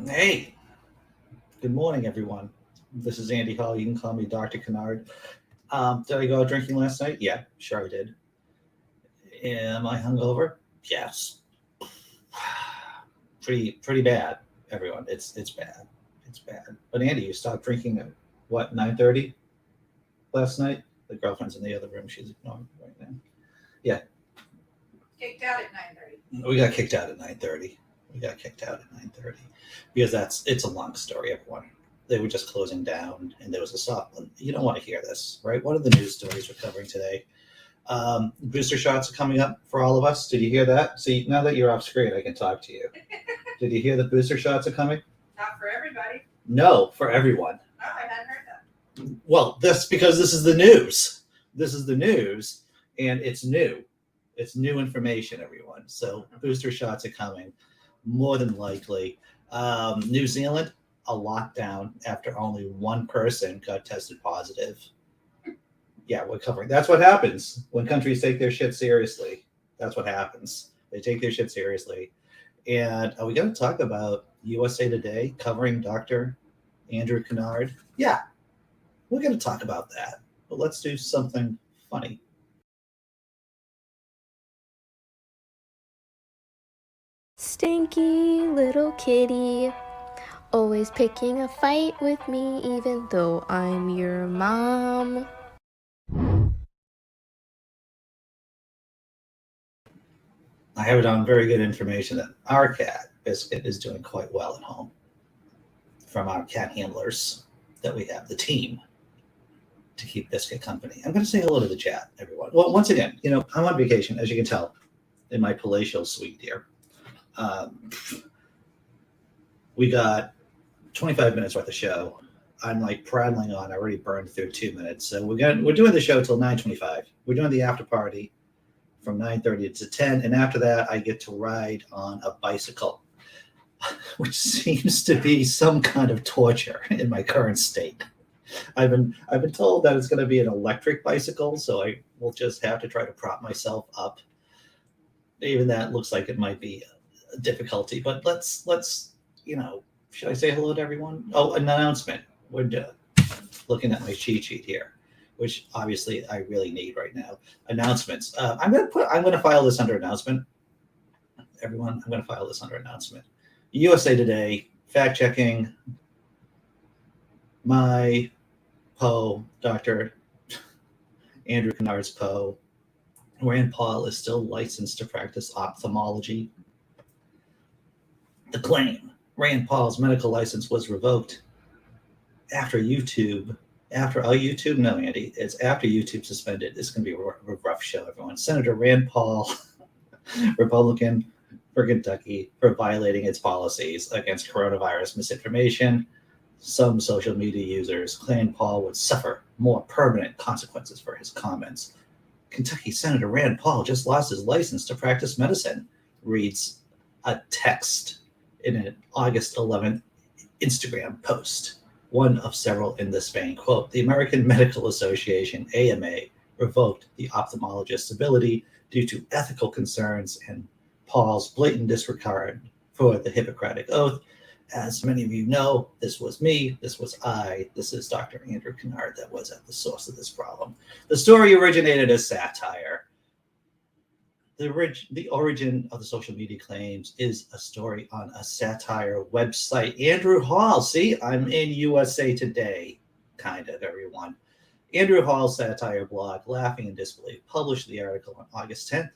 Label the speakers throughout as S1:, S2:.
S1: Hey, good morning, everyone. This is Andy Hall. You can call me Dr. Canard. Did I go out drinking last night? Yeah, sure I did. Am I hungover? Yes. Pretty bad, everyone. It's bad. It's bad. But Andy, you stopped drinking at what, 9:30 last night? The girlfriend's in the other room. She's ignoring me right now. Yeah,
S2: Kicked out at 9:30.
S1: we got kicked out at 9:30. We got kicked out at 9:30 because it's a long story, everyone. They were just closing down, and there was a stop. You don't want to hear this, right? What are the news stories we're covering today? Booster shots are coming up for all of us. Did you hear that? See, now that you're off screen, I can talk to you. Did you hear the booster shots are coming?
S2: Not for everybody.
S1: No, for everyone.
S2: No, I hadn't heard that.
S1: Well, because this is the news. This is the news, and it's new. It's new information, everyone. So booster shots are coming, more than likely. New Zealand, a lockdown after only one person got tested positive. Yeah, we're covering. That's what happens when countries take their shit seriously. That's what happens. They take their shit seriously. And are we going to talk about USA Today covering Dr. Andrew Canard? Yeah, we're going to talk about that. But let's do something funny.
S3: Stinky little kitty, always picking a fight with me even though I'm your mom.
S1: I have it on very good information that our cat, Biscuit, is doing quite well at home. From our cat handlers that we have, the team, to keep Biscuit company. I'm going to say hello to the chat, everyone. Well, once again, I'm on vacation, as you can tell, in my palatial suite here. We got 25 minutes worth of show. I'm like prattling on. I already burned through 2 minutes. So we're doing the show till 9:25. We're doing the after party from 9:30 to 10, and after that I get to ride on a bicycle, which seems to be some kind of torture in my current state. I've been told that it's going to be an electric bicycle, so I will just have to try to prop myself up. Even that looks like it might be a difficulty, but let's should I say hello to everyone? Oh, an announcement. We're looking at my cheat sheet here, which obviously I really need right now. Announcements. I'm gonna file this under announcement. Everyone, I'm gonna file this under announcement. USA Today fact checking my Poe, Dr. Andrew Canard's Poe. Rand Paul is still licensed to practice ophthalmology. The claim: Rand Paul's medical license was revoked after YouTube. No, Andy, it's after YouTube suspended. This is going to be a rough show, everyone. Senator Rand Paul, Republican for Kentucky, for violating its policies against coronavirus misinformation. Some social media users claimed Paul would suffer more permanent consequences for his comments. Kentucky Senator Rand Paul just lost his license to practice medicine, reads a text in an August 11th Instagram post, one of several in this vein. Quote, the American Medical Association, AMA, revoked the ophthalmologist's ability due to ethical concerns and Paul's blatant disregard for the Hippocratic Oath. As many of you know, this was me, this was I, this is Dr. Andrew Canard that was at the source of this problem. The story originated as satire. The origin of the social media claims is a story on a satire website. Andrew Hall, see, I'm in USA Today, kind of, everyone. Andrew Hall's satire blog, Laughing in Disbelief, published the article on August 10th.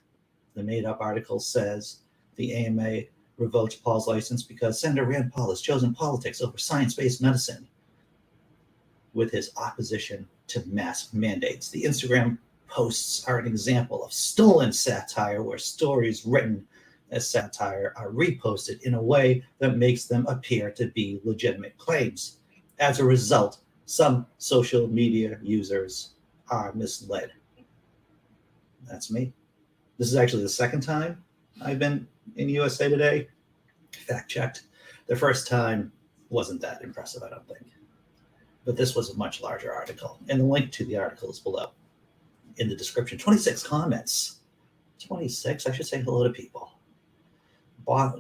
S1: The made-up article says the AMA revoked Paul's license because Senator Rand Paul has chosen politics over science-based medicine with his opposition to mask mandates. The Instagram posts are an example of stolen satire where stories written as satire are reposted in a way that makes them appear to be legitimate claims. As a result, some social media users are misled. That's me. This is actually the second time I've been in USA Today. Fact checked. The first time wasn't that impressive, I don't think. But this was a much larger article, and the link to the article is below in the description. 26 comments. 26. I should say hello to people.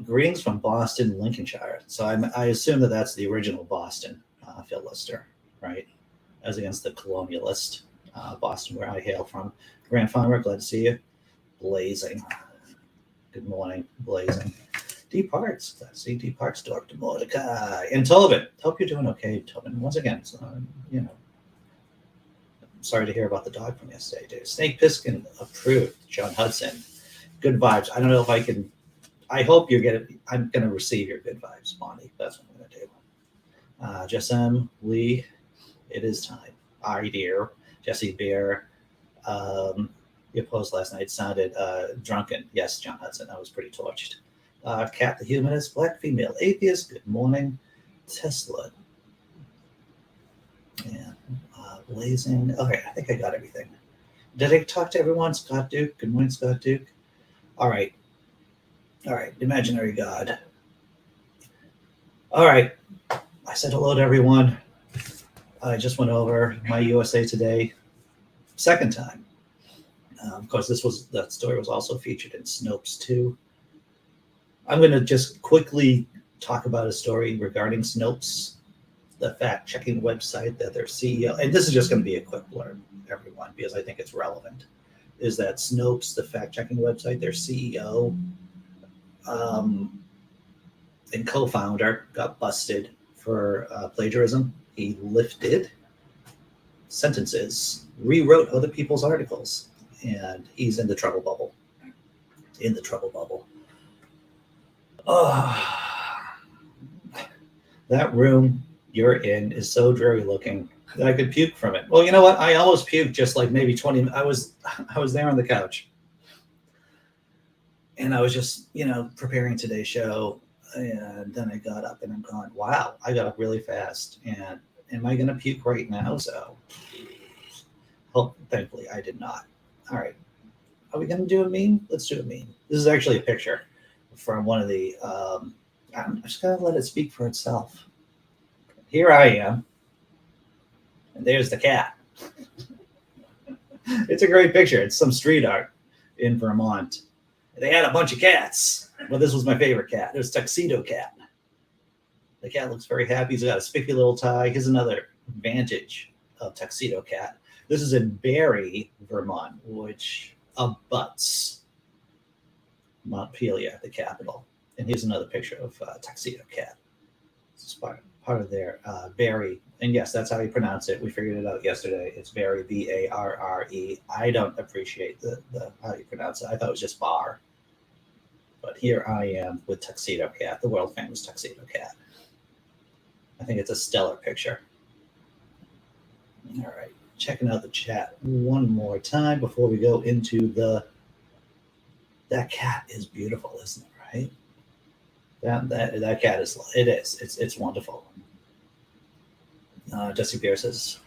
S1: Greetings from Boston, Lincolnshire. So I assume that that's the original Boston filibuster, right? As against the colonialist Boston, where I hail from. Grand Farmer, glad to see you. Blazing. Good morning, Blazing. Dee Parks, glad to see Dee Parks, Dr. Mordecai. And Tobin, hope you're doing okay, Tobin. Once again, sorry to hear about the dog from yesterday, dude. Snake Piskin approved. John Hudson, good vibes. I don't know if I can. I hope you're getting. I'm going to receive your good vibes, Monty. That's what I'm going to do. Jess M, Lee, it is time. Ari dear, Jessi Bear. Your post last night sounded drunken. Yes, John Hudson. I was pretty torched. Cat the Humanist, Black Female Atheist. Good morning, Tesla. Yeah. Blazing. Okay, I think I got everything. Did I talk to everyone? Scott Duke. Good morning, Scott Duke. All right. Imaginary God. All right. I said hello to everyone. I just went over my USA Today second time. Of course, that story was also featured in Snopes too. I'm going to just quickly talk about a story regarding Snopes, the fact-checking website that their CEO, and this is just going to be a quick blurb, everyone, because I think it's relevant, is that Snopes, the fact-checking website, their CEO and co-founder got busted for plagiarism. He lifted sentences, rewrote other people's articles, and he's in the trouble bubble. That room you're in is so dreary looking that I could puke from it. Well, you know what? I almost puked just like maybe 20. I was there on the couch, and I was just preparing today's show, and then I got up and I'm going, wow, I got up really fast, and am I going to puke right now? So, thankfully I did not. All right, are we going to do a meme? Let's do a meme. This is actually a picture from one of the. I'm just going to let it speak for itself. Here I am, and there's the cat. It's a great picture. It's some street art in Vermont. They had a bunch of cats, but this was my favorite cat. It was Tuxedo Cat. The cat looks very happy. He's got a spiffy little tie. Here's another vantage of Tuxedo Cat. This is in Barrie, Vermont, which abuts Montpelier, the capital. And here's another picture of Tuxedo Cat. This is part of their Barrie. And yes, that's how you pronounce it. We figured it out yesterday. It's Barrie, B-A-R-R-E. I don't appreciate the how you pronounce it. I thought it was just bar. But here I am with Tuxedo Cat, the world famous Tuxedo Cat. I think it's a stellar picture. All right, checking out the chat one more time before we go into that cat is beautiful, isn't it, right? That cat is, it's wonderful. Jessi Bear says,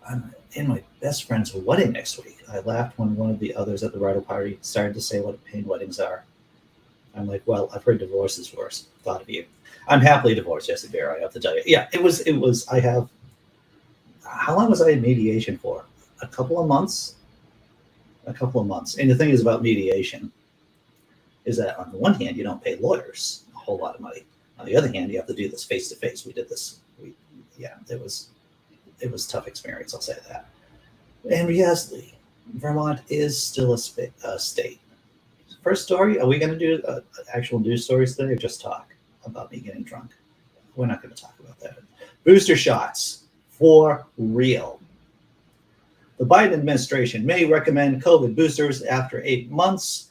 S1: I'm in my best friend's wedding next week. I laughed when one of the others at the bridal party started to say what pain weddings are. I'm like, well, I've heard divorce is worse. Thought of you. I'm happily divorced, Jessi Bear, I have to tell you. Yeah, it was, how long was I in mediation for? A couple of months. And the thing is about mediation is that on the one hand, you don't pay lawyers a whole lot of money. On the other hand, you have to do this face to face. We did this. It was a tough experience. I'll say that. And yes, Vermont is still a state. First story. Are we going to do actual news stories today, or just talk about me getting drunk? We're not going to talk about that. Booster shots for real. The Biden administration may recommend COVID boosters after 8 months.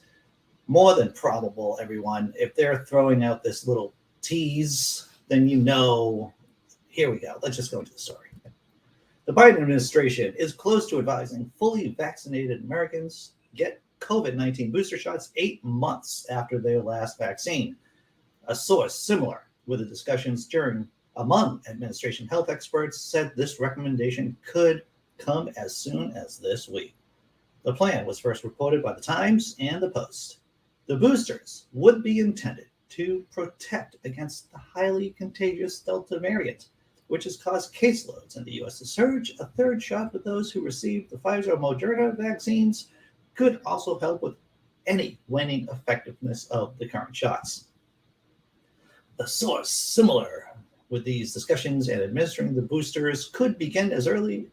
S1: More than probable, everyone. If they're throwing out this little tease, then here we go. Let's just go into the story. The Biden administration is close to advising fully vaccinated Americans get COVID-19 booster shots 8 months after their last vaccine. A source similar with the discussions among administration health experts said this recommendation could come as soon as this week. The plan was first reported by the Times and the Post. The boosters would be intended to protect against the highly contagious Delta variant, which has caused caseloads in the U.S. to surge. A third shot with those who received the Pfizer or Moderna vaccines could also help with any waning effectiveness of the current shots. A source similar with these discussions and administering the boosters could begin as early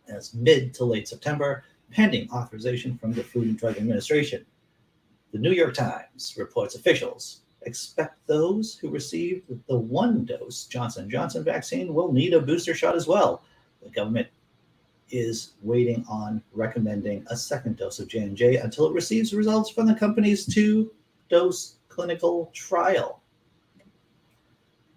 S1: as mid to late September, pending authorization from the Food and Drug Administration. The New York Times reports officials expect those who received the one-dose Johnson & Johnson vaccine will need a booster shot as well. The government is waiting on recommending a second dose of J&J until it receives results from the company's two-dose clinical trial.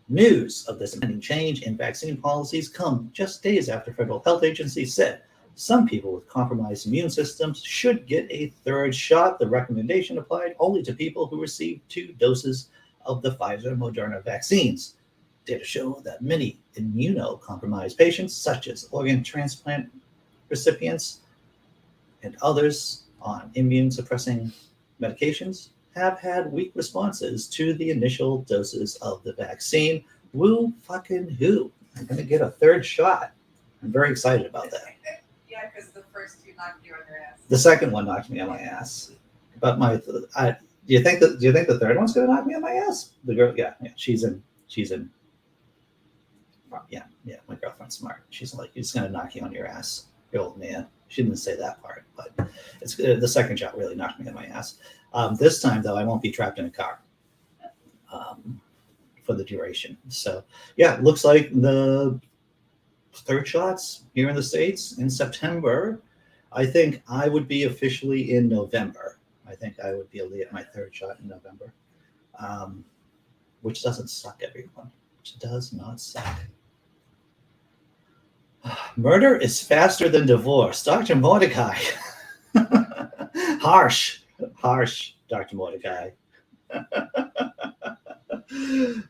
S1: News of this impending change in vaccine policies come just days after federal health agencies said some people with compromised immune systems should get a third shot. The recommendation applied only to people who received 2 doses of the Pfizer and Moderna vaccines. Data show that many immunocompromised patients, such as organ transplant recipients and others on immune-suppressing medications, have had weak responses to the initial doses of the vaccine. Woo fucking who? I'm going to get a third shot. I'm very excited about that.
S2: Yeah, because the first 2 knocked you on your ass.
S1: The second one knocked me on my ass. But do you think the third one's going to knock me on my ass? The girl, yeah, she's in. Yeah, my girlfriend's smart. She's like, it's going to knock you on your ass, your old man. She didn't say that part, but it's the second shot really knocked me on my ass. This time, though, I won't be trapped in a car for the duration. So, yeah, it looks like the third shots here in the States in September. I think I would be officially in November. I think I would be able to get my third shot in November, which doesn't suck, everyone. Which does not suck. Murder is faster than divorce. Dr. Mordecai. Harsh, Dr. Mordecai.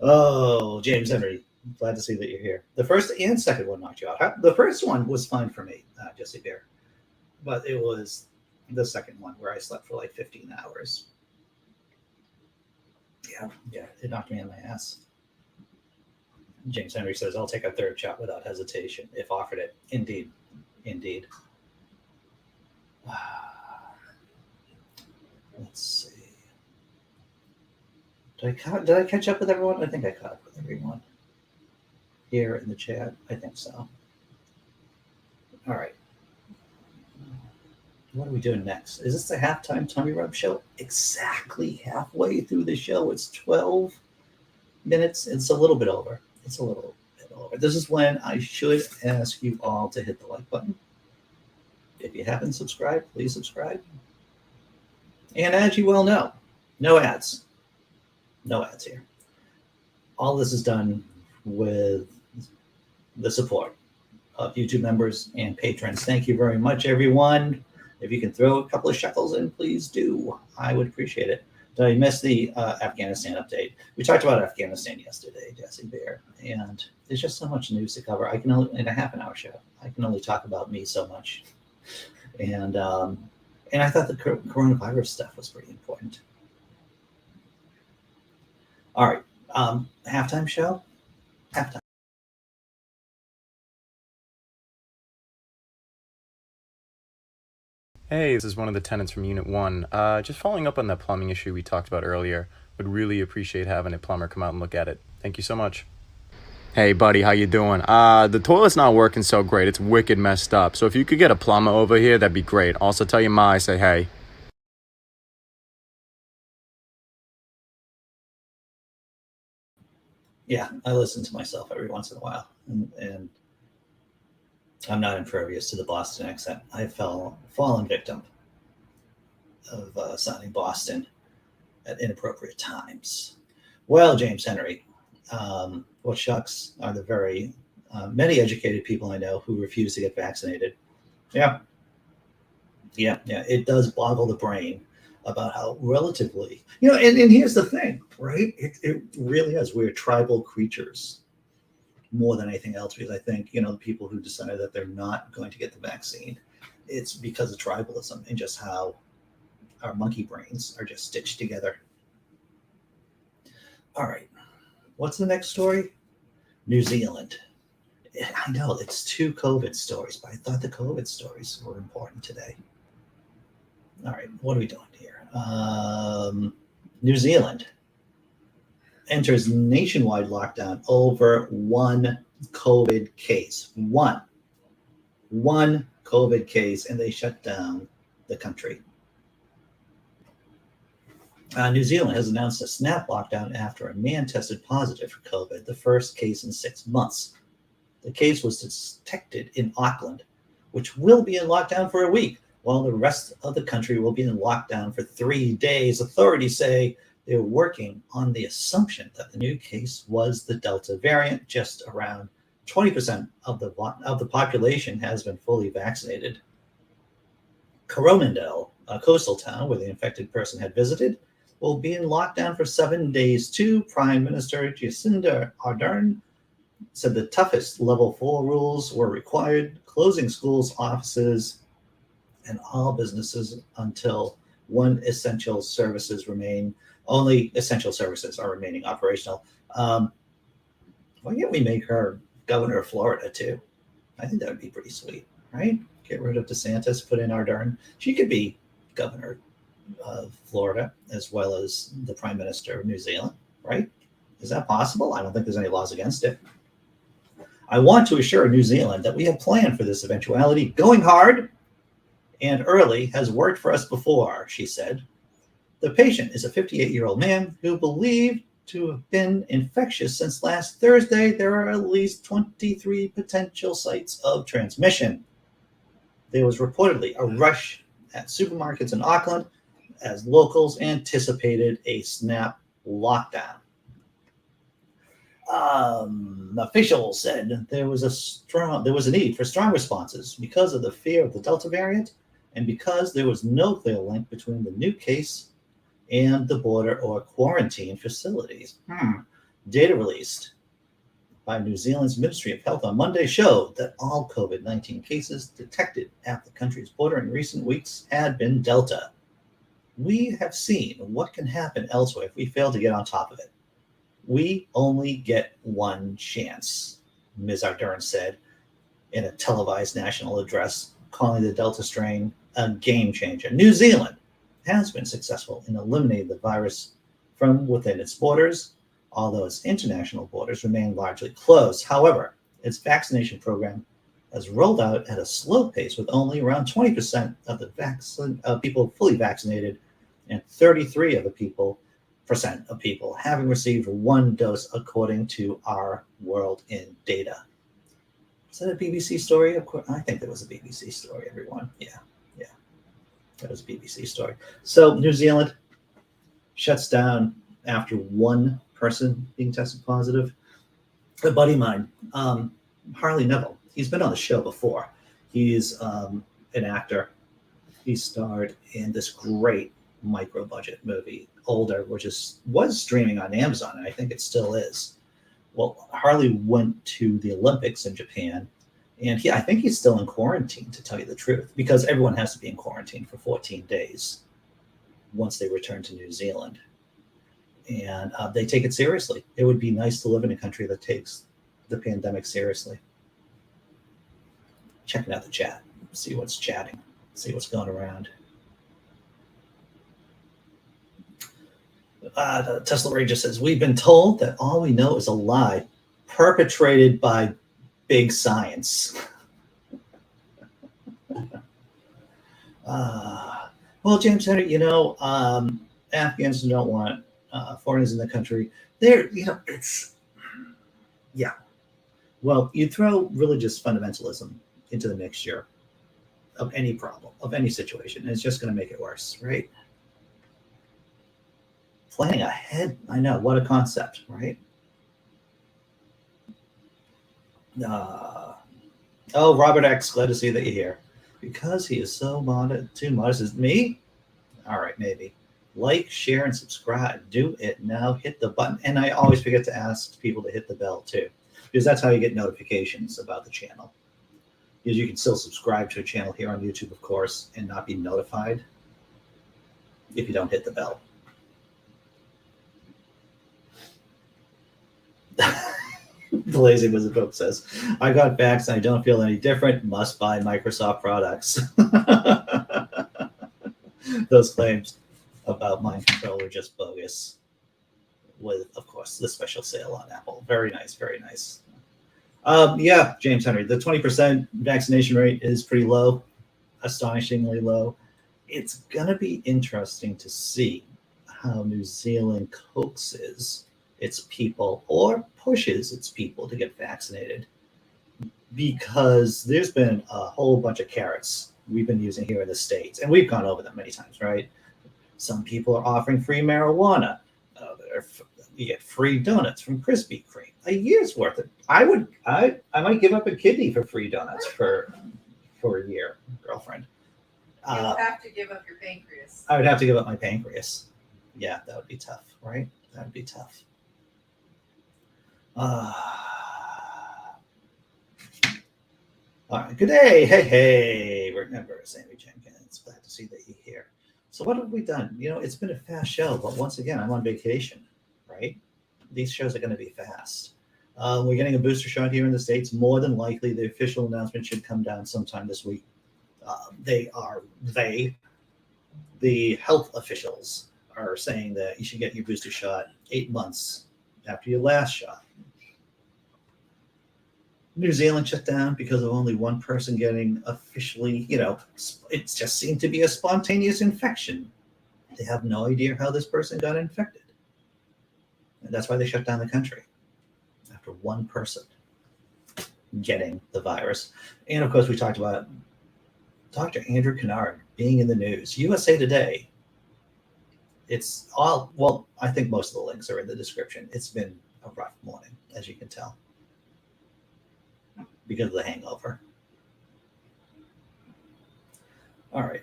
S1: Oh, James Henry. Glad to see that you're here. The first and second one knocked you out. The first one was fine for me, Jessi Bear. But it was the second one where I slept for like 15 hours. Yeah, it knocked me on my ass. James Henry says, I'll take a third shot without hesitation if offered it. Indeed. Let's see. Did I catch up with everyone? I think I caught up with everyone here in the chat. I think so. All right. What are we doing next? Is this the halftime tummy rub show? Exactly halfway through the show. It's 12 minutes. It's a little bit over. This is when I should ask you all to hit the like button. If you haven't subscribed, please subscribe. And as you well know, no ads. No ads here. All this is done with the support of YouTube members and patrons. Thank you very much, everyone. If you can throw a couple of shekels in, please do. I would appreciate it. Did I miss the Afghanistan update? We talked about Afghanistan yesterday, Jessi Bear, and there's just so much news to cover. I can only, in a half-an-hour show, I can only talk about me so much. And I thought the coronavirus stuff was pretty important. All right, halftime show. Halftime.
S4: Hey, this is one of the tenants from Unit 1. Just following up on that plumbing issue we talked about earlier. Would really appreciate having a plumber come out and look at it. Thank you so much. Hey, buddy, how you doing? The toilet's not working so great. It's wicked messed up. So if you could get a plumber over here, that'd be great. Also, tell your ma I say hey.
S1: Yeah, I listen to myself every once in a while, and I'm not impervious to the Boston accent. I've fallen victim of sounding Boston at inappropriate times. Well, James Henry, what shucks are the very many educated people I know who refuse to get vaccinated. Yeah, it does boggle the brain about how relatively, and here's the thing, right? It really is. We're tribal creatures more than anything else, because I think, the people who decided that they're not going to get the vaccine, it's because of tribalism and just how our monkey brains are just stitched together. All right. What's the next story? New Zealand. I know it's 2 COVID stories, but I thought the COVID stories were important today. All right. What are we doing here? New Zealand. enters nationwide lockdown over one COVID case. One COVID case, and they shut down the country. New Zealand has announced a snap lockdown after a man tested positive for COVID, the first case in 6 months. The case was detected in Auckland, which will be in lockdown for a week, while the rest of the country will be in lockdown for 3 days. Authorities say they're working on the assumption that the new case was the Delta variant. Just around 20% of the population has been fully vaccinated. Coromandel, a coastal town where the infected person had visited, will be in lockdown for 7 days too. Prime Minister Jacinda Ardern said the toughest level 4 rules were required, closing schools, offices, and all businesses until only essential services are remaining operational. Why can't we make her governor of Florida too? I think that would be pretty sweet, right? Get rid of DeSantis, put in Ardern. She could be governor of Florida as well as the prime minister of New Zealand, right? Is that possible? I don't think there's any laws against it. I want to assure New Zealand that we have planned for this eventuality. Going hard and early has worked for us before, she said. The patient is a 58-year-old man who believed to have been infectious since last Thursday. There are at least 23 potential sites of transmission. There was reportedly a rush at supermarkets in Auckland as locals anticipated a snap lockdown. Officials said there was a need for strong responses because of the fear of the Delta variant and because there was no clear link between the new case and the border or quarantine facilities. Data released by New Zealand's Ministry of Health on Monday showed that all COVID-19 cases detected at the country's border in recent weeks had been Delta. We have seen what can happen elsewhere if we fail to get on top of it. We only get one chance, Ms. Ardern said in a televised national address, calling the Delta strain a game changer. New Zealand has been successful in eliminating the virus from within its borders, although its international borders remain largely closed. However, its vaccination program has rolled out at a slow pace with only around 20% of the people fully vaccinated and 33% of people having received one dose, according to Our World in Data. Is that a BBC story? I think that was a BBC story, everyone. Yeah. That was a BBC story. So New Zealand shuts down after one person being tested positive. A buddy of mine, Harley Neville, he's been on the show before. He's an actor. He starred in this great micro-budget movie, Older, which was streaming on Amazon, and I think it still is. Well, Harley went to the Olympics in Japan, and I think he's still in quarantine, to tell you the truth, because everyone has to be in quarantine for 14 days once they return to New Zealand. And they take it seriously. It would be nice to live in a country that takes the pandemic seriously. Checking out the chat, see what's chatting, see what's going around. Tesla Ray just says, we've been told that all we know is a lie perpetrated by big science. Well, James Henry, Afghans don't want foreigners in the country. Well, you throw religious fundamentalism into the mixture of any problem, of any situation, and it's just going to make it worse, right? Planning ahead, I know, what a concept, right? Robert X, glad to see that you're here. Because he is so too modest as me? All right, maybe. Like, share, and subscribe. Do it now. Hit the button. And I always forget to ask people to hit the bell, too, because that's how you get notifications about the channel. Because you can still subscribe to a channel here on YouTube, of course, and not be notified if you don't hit the bell. The Lazy Wizard Book says, I got vaxxed and I don't feel any different. Must buy Microsoft products. Those claims about mind control are just bogus. with, of course, the special sale on Apple. Very nice, very nice. Yeah, James Henry, the 20% vaccination rate is pretty low, astonishingly low. It's going to be interesting to see how New Zealand coaxes its people or pushes its people to get vaccinated, because there's been a whole bunch of carrots we've been using here in the States, and we've gone over them many times, right? Some people are offering free marijuana. You get free donuts from Krispy Kreme. A year's worth of. I might give up a kidney for free donuts for a year, girlfriend.
S2: You'll have to give up your pancreas.
S1: I would have to give up my pancreas. Yeah, that would be tough, right? That would be tough. All right, good day. Hey, remember Sammy Jenkins. Glad to see that you're here. So what have we done? You know, it's been a fast show, but once again, I'm on vacation, right? These shows are going to be fast. We're getting a booster shot here in the States. More than likely, the official announcement should come down sometime this week. The health officials are saying that you should get your booster shot 8 months after your last shot. New Zealand shut down because of only one person getting officially, it just seemed to be a spontaneous infection. They have no idea how this person got infected. And that's why they shut down the country, after one person getting the virus. And of course, we talked about Dr. Andrew Canard being in the news. USA Today. It's all, well, I think most of the links are in the description. It's been a rough morning, as you can tell, because of the hangover. All right.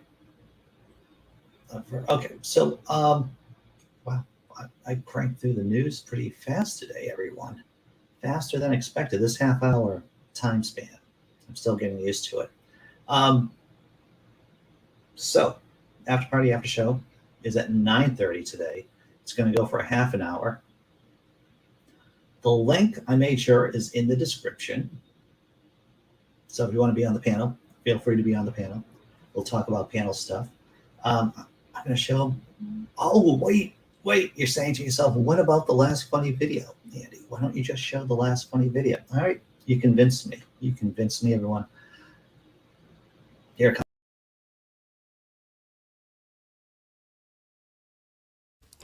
S1: Okay, so, wow, I cranked through the news pretty fast today, everyone. Faster than expected, this half-hour time span. I'm still getting used to it. So, after party, after show is at 9:30 today. It's going to go for a half an hour. The link, I made sure, is in the description. So if you want to be on the panel, feel free to be on the panel. We'll talk about panel stuff. I'm going to show. Oh, wait. You're saying to yourself, what about the last funny video, Andy? Why don't you just show the last funny video? All right. You convinced me. You convinced me, everyone. Here it comes.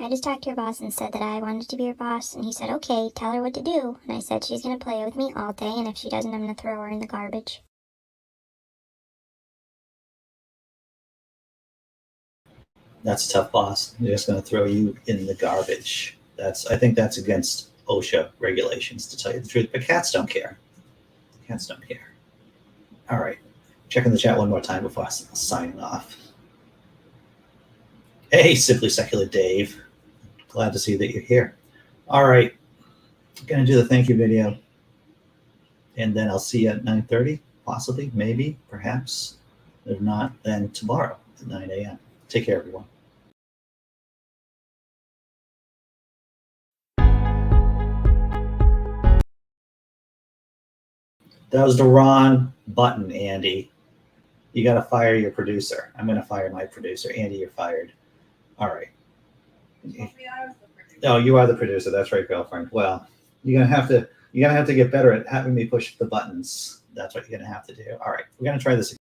S5: I just talked to your boss and said that I wanted to be your boss, and he said, okay, tell her what to do. And I said she's going to play with me all day, and if she doesn't, I'm going to throw her in the garbage.
S1: That's a tough boss. They're just going to throw you in the garbage. I think that's against OSHA regulations, to tell you the truth. But cats don't care. Cats don't care. All right. Checking the chat one more time before signing off. Hey, Simply Secular Dave. Glad to see that you're here. All right. I'm going to do the thank you video. And then I'll see you at 9:30, possibly, maybe, perhaps. If not, then tomorrow at 9 a.m. Take care, everyone. That was the wrong button, Andy. You got to fire your producer. I'm going to fire my producer. Andy, you're fired. All right. Oh, you are the producer. That's right, girlfriend. Well, you're gonna have to get better at having me push the buttons. That's what you're gonna have to do. All right, we're gonna try this again.